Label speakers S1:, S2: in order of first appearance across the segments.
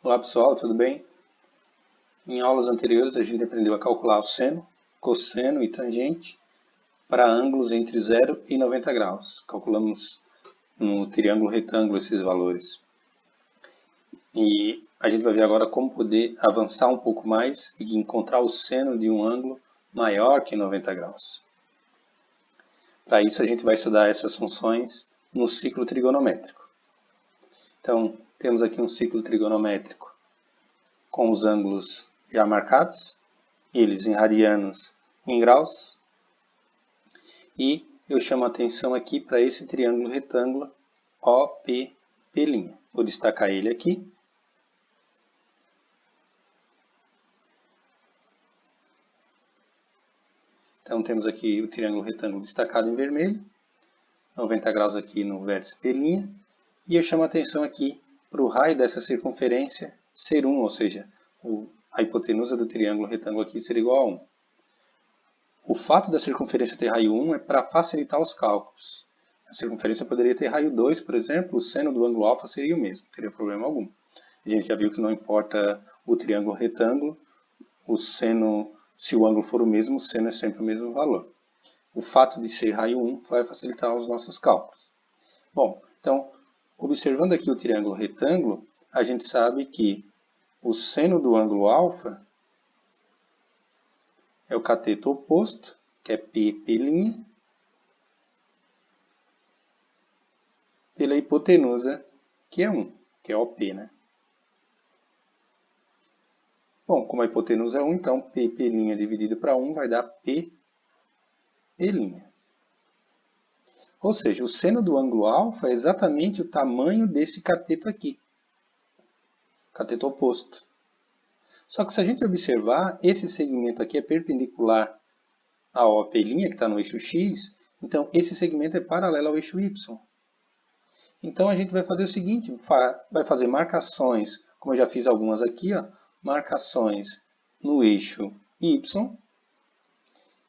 S1: Olá pessoal, tudo bem? Em aulas anteriores a gente aprendeu a calcular o seno, cosseno e tangente para ângulos entre 0 e 90 graus. Calculamos no triângulo retângulo esses valores. E a gente vai ver agora como poder avançar um pouco mais e encontrar o seno de um ângulo maior que 90 graus. Para isso a gente vai estudar essas funções no ciclo trigonométrico. Então, temos aqui um ciclo trigonométrico com os ângulos já marcados, eles em radianos e em graus. E eu chamo a atenção aqui para esse triângulo retângulo OPP'. Vou destacar ele aqui. Então temos aqui o triângulo retângulo destacado em vermelho, 90 graus aqui no vértice P'. E eu chamo a atenção aqui para o raio dessa circunferência ser 1, ou seja, a hipotenusa do triângulo retângulo aqui ser igual a 1. O fato da circunferência ter raio 1 é para facilitar os cálculos. A circunferência poderia ter raio 2, por exemplo, o seno do ângulo alfa seria o mesmo, não teria problema algum. A gente já viu que não importa o triângulo retângulo, o seno, se o ângulo for o mesmo, o seno é sempre o mesmo valor. O fato de ser raio 1 vai facilitar os nossos cálculos. Bom, então, observando aqui o triângulo retângulo, a gente sabe que o seno do ângulo alfa é o cateto oposto, que é PP', pela hipotenusa, que é 1, que é OP, né? Bom, como a hipotenusa é 1, então PP' dividido para 1 vai dar PP'. Ou seja, o seno do ângulo alfa é exatamente o tamanho desse cateto aqui, cateto oposto. Só que se a gente observar, esse segmento aqui é perpendicular à OP', que está no eixo X, então esse segmento é paralelo ao eixo Y. Então a gente vai fazer o seguinte, vai fazer marcações, como eu já fiz algumas aqui, ó, marcações no eixo Y,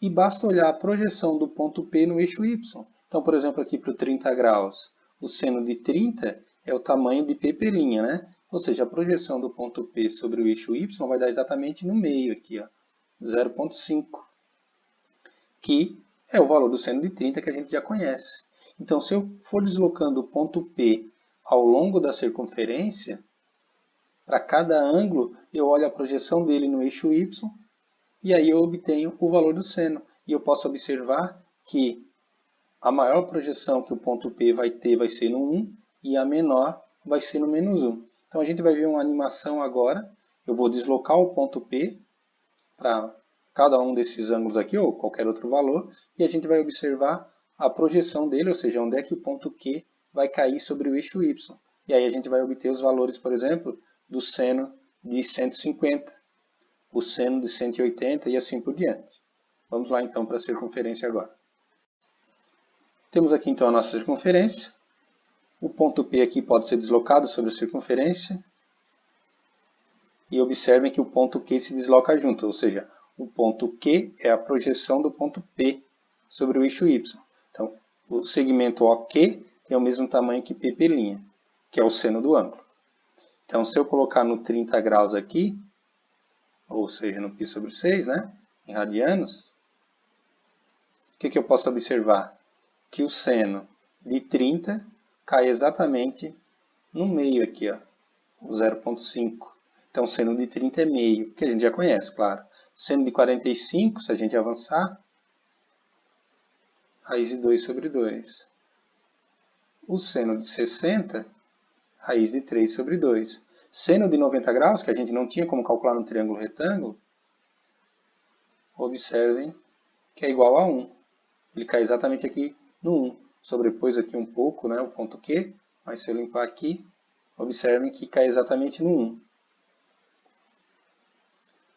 S1: e basta olhar a projeção do ponto P no eixo Y. Então, por exemplo, aqui para o 30 graus, o seno de 30 é o tamanho de PP', né? Ou seja, a projeção do ponto P sobre o eixo Y vai dar exatamente no meio aqui, ó, 0,5, que é o valor do seno de 30 que a gente já conhece. Então, se eu for deslocando o ponto P ao longo da circunferência, para cada ângulo, eu olho a projeção dele no eixo Y, e aí eu obtenho o valor do seno. E eu posso observar que a maior projeção que o ponto P vai ter vai ser no 1, e a menor vai ser no menos 1. Então a gente vai ver uma animação agora. Eu vou deslocar o ponto P para cada um desses ângulos aqui, ou qualquer outro valor, e a gente vai observar a projeção dele, ou seja, onde é que o ponto Q vai cair sobre o eixo Y. E aí a gente vai obter os valores, por exemplo, do seno de 150, o seno de 180 e assim por diante. Vamos lá então para a circunferência agora. Temos aqui então a nossa circunferência. O ponto P aqui pode ser deslocado sobre a circunferência. E observem que o ponto Q se desloca junto, ou seja, o ponto Q é a projeção do ponto P sobre o eixo Y. Então, o segmento OQ tem o mesmo tamanho que PP', que é o seno do ângulo. Então, se eu colocar no 30 graus aqui, ou seja, no π sobre 6, né, em radianos, o que eu posso observar? Que o seno de 30 cai exatamente no meio aqui, ó, o 0,5. Então, seno de 30 é meio, que a gente já conhece, claro. Seno de 45, se a gente avançar, raiz de 2 sobre 2. O seno de 60, raiz de 3 sobre 2. Seno de 90 graus, que a gente não tinha como calcular no triângulo retângulo, observem que é igual a 1. Ele cai exatamente aqui no 1. Sobrepôs aqui um pouco, né, o ponto Q, mas se eu limpar aqui, observem que cai exatamente no 1.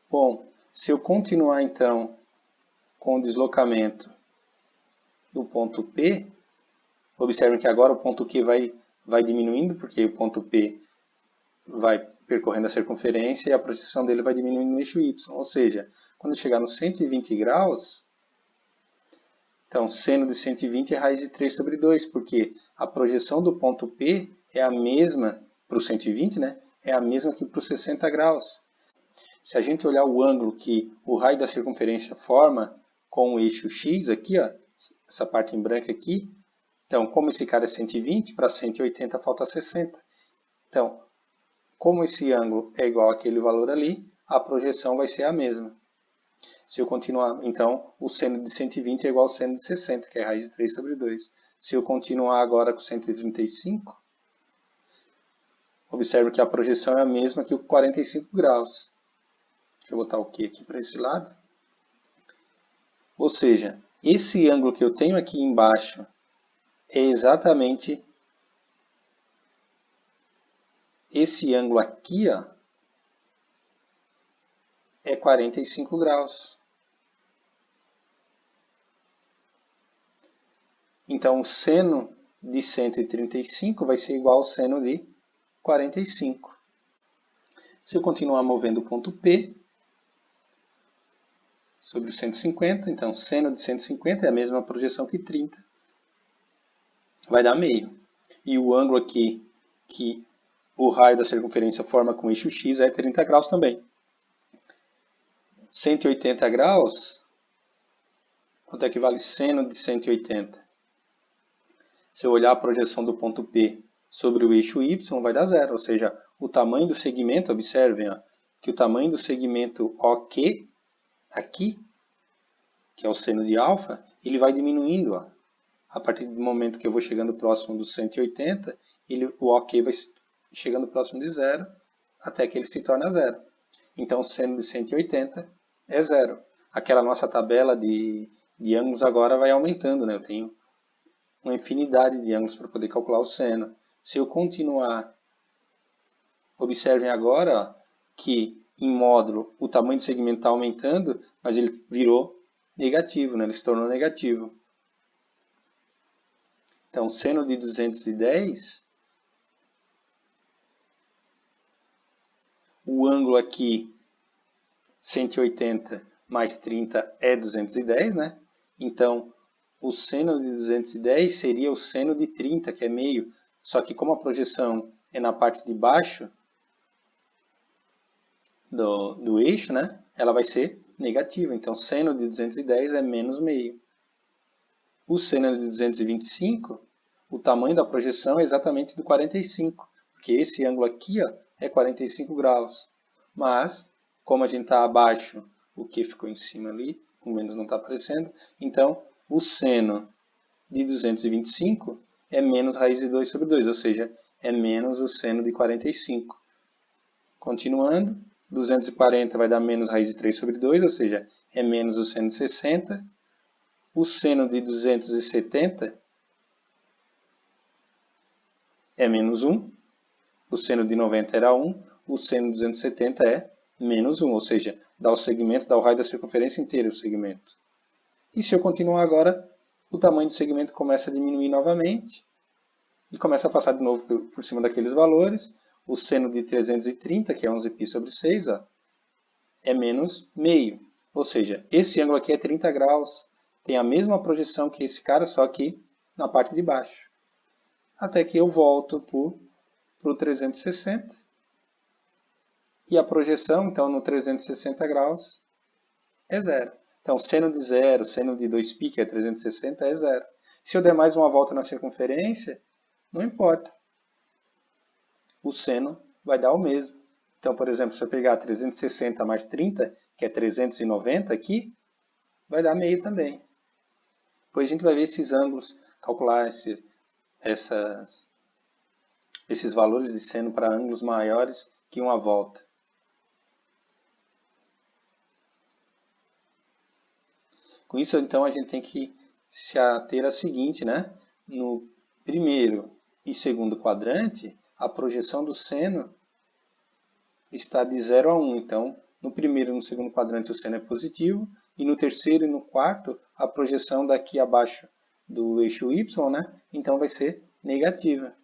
S1: Bom, se eu continuar então com o deslocamento do ponto P, observem que agora o ponto Q vai diminuindo, porque o ponto P vai percorrendo a circunferência e a projeção dele vai diminuindo no eixo Y. Ou seja, quando chegar nos 120 graus, então seno de 120 é raiz de 3 sobre 2, porque a projeção do ponto P é a mesma para o 120, né? é a mesma que para os 60 graus. Se a gente olhar o ângulo que o raio da circunferência forma com o eixo X aqui, ó, essa parte em branco aqui, então, como esse cara é 120, para 180 falta 60. Então, como esse ângulo é igual àquele valor ali, a projeção vai ser a mesma. Se eu continuar, então, o seno de 120 é igual ao seno de 60, que é raiz de 3 sobre 2. Se eu continuar agora com 135, observe que a projeção é a mesma que o 45 graus. Deixa eu botar o Q aqui para esse lado. Ou seja, esse ângulo que eu tenho aqui embaixo é exatamente esse ângulo aqui, ó, é 45 graus. Então, o seno de 135 vai ser igual ao seno de 45. Se eu continuar movendo o ponto P sobre o 150, então seno de 150 é a mesma projeção que 30. Vai dar meio. E o ângulo aqui que o raio da circunferência forma com o eixo X é 30 graus também. 180 graus, quanto é que vale seno de 180? Se eu olhar a projeção do ponto P sobre o eixo Y, vai dar zero. Ou seja, o tamanho do segmento, observem, ó, que o tamanho do segmento OK, aqui, que é o seno de alfa, ele vai diminuindo. Ó. A partir do momento que eu vou chegando próximo dos 180, o OK vai chegando próximo de zero, até que ele se torna zero. Então, o seno de 180 é zero. Aquela nossa tabela de ângulos agora vai aumentando, né? Eu tenho uma infinidade de ângulos para poder calcular o seno. Se eu continuar, observem agora, ó, que em módulo o tamanho do segmento está aumentando, mas ele virou negativo, né? Ele se tornou negativo. Então, seno de 210, o ângulo aqui, 180 mais 30 é 210, né? Então, o seno de 210 seria o seno de 30, que é meio. Só que como a projeção é na parte de baixo do eixo, né? Ela vai ser negativa. Então, seno de 210 é menos meio. O seno de 225, o tamanho da projeção é exatamente do 45. Porque esse ângulo aqui, ó, é 45 graus. Mas, como a gente está abaixo, o que ficou em cima ali, o menos não está aparecendo, então o seno de 225 é menos raiz de 2 sobre 2, ou seja, é menos o seno de 45. Continuando, 240 vai dar menos raiz de 3 sobre 2, ou seja, é menos o seno de 60. O seno de 270 é menos 1. O seno de 90 era 1. O seno de 270 é menos 1, ou seja, dá o raio da circunferência inteira o segmento. E se eu continuar agora, o tamanho do segmento começa a diminuir novamente e começa a passar de novo por cima daqueles valores. O seno de 330, que é 11π sobre 6, ó, é menos meio. Ou seja, esse ângulo aqui é 30 graus. Tem a mesma projeção que esse cara, só que na parte de baixo. Até que eu volto para o 360. E a projeção, então, no 360 graus é zero. Então, seno de zero, seno de 2π, que é 360, é zero. Se eu der mais uma volta na circunferência, não importa. O seno vai dar o mesmo. Então, por exemplo, se eu pegar 360 mais 30, que é 390 aqui, vai dar meio também. Depois a gente vai ver esses ângulos, calcular esses valores de seno para ângulos maiores que uma volta. Com isso, então, a gente tem que se ater a seguinte, né? No primeiro e segundo quadrante, a projeção do seno está de 0 a 1. Então, no primeiro e no segundo quadrante o seno é positivo, e no terceiro e no quarto a projeção daqui abaixo do eixo Y, né? Então vai ser negativa.